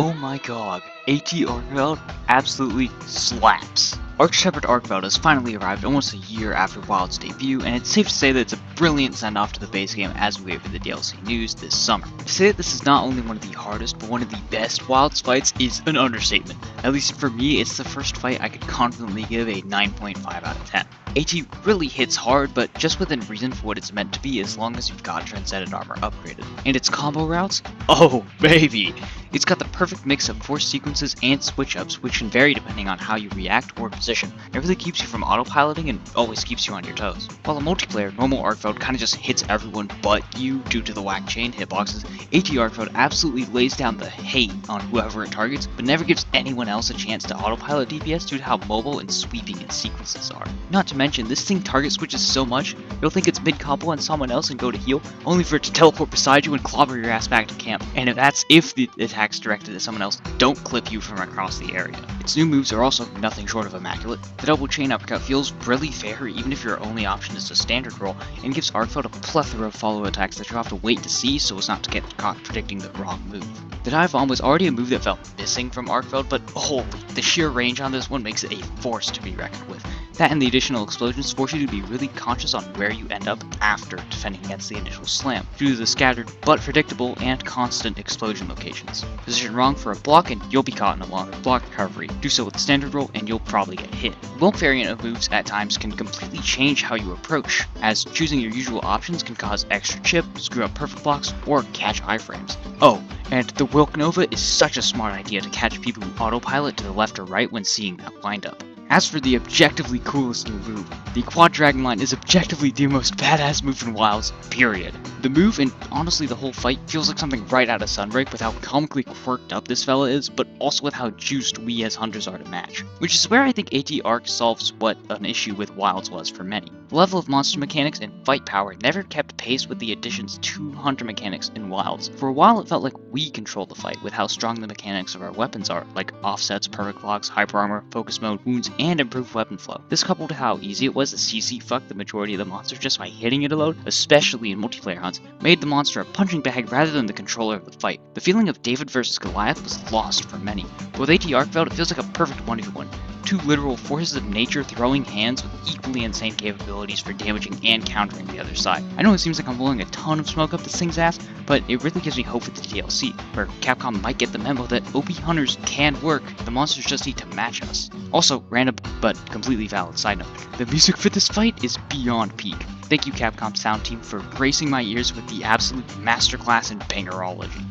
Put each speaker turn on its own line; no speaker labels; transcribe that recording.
Oh my god, AT Arkveld absolutely slaps. Shepherd Arkveld has finally arrived almost a year after Wild's debut, and it's safe to say that it's a brilliant send-off to the base game as we wait for the DLC news this summer. To say that this is not only one of the hardest, but one of the best Wild's fights is an understatement. At least for me, it's the first fight I could confidently give a 9.5 out of 10. AT really hits hard, but just within reason for what it's meant to be as long as you've got Transcendent Armor upgraded. And its combo routes? Oh, baby! It's got the perfect mix of force sequences and switch-ups, which can vary depending on how you react or position. It really keeps you from autopiloting and always keeps you on your toes. While in multiplayer, normal Arkveld kinda just hits everyone but you due to the whack chain hitboxes, AT Arkveld absolutely lays down the hate on whoever it targets, but never gives anyone else a chance to autopilot DPS due to how mobile and sweeping its sequences are. Not to mention, this thing target switches so much, you'll think it's mid-combo on someone else and go to heal, only for it to teleport beside you and clobber your ass back to camp. And that's if the attacks directed at someone else don't clip you from across the area. Its new moves are also nothing short of immaculate. The double chain uppercut feels really fair even if your only option is a standard roll, and gives Arkveld a plethora of follow attacks that you'll have to wait to see so as not to get caught predicting the wrong move. The dive bomb was already a move that felt missing from Arkveld, but holy, the sheer range on this one makes it a force to be reckoned with. That and the additional explosions force you to be really conscious on where you end up after defending against the initial slam, due to the scattered but predictable and constant explosion locations. Position wrong for a block and you'll be caught in a longer block recovery. Do so with the standard roll and you'll probably get hit. Wilk variant of moves at times can completely change how you approach, as choosing your usual options can cause extra chip, screw up perfect blocks, or catch iframes. Oh, and the Wilk Nova is such a smart idea to catch people who autopilot to the left or right when seeing that windup. As for the objectively coolest new move, the Quad Dragon Line is objectively the most badass move in WoWs, period. The move, and honestly the whole fight, feels like something right out of Sunbreak with how comically quirked up this fella is, but also with how juiced we as hunters are to match. Which is where I think AT Arc solves what an issue with Wilds was for many. The level of monster mechanics and fight power never kept pace with the additions to hunter mechanics in Wilds. For a while it felt like we controlled the fight with how strong the mechanics of our weapons are, like offsets, perfect blocks, hyper armor, focus mode, wounds, and improved weapon flow. This coupled with how easy it was to CC fuck the majority of the monsters just by hitting it alone, especially in multiplayer hunts, made the monster a punching bag rather than the controller of the fight. The feeling of David versus Goliath was lost for many. But with AT Arkveld, it feels like a perfect 1v1. Two literal forces of nature throwing hands with equally insane capabilities for damaging and countering the other side. I know it seems like I'm blowing a ton of smoke up this thing's ass, but it really gives me hope with the DLC, where Capcom might get the memo that OP hunters can work, the monsters just need to match us. Also, random but completely valid side note, the music for this fight is beyond peak. Thank you Capcom sound team for gracing my ears with the absolute masterclass in bangerology.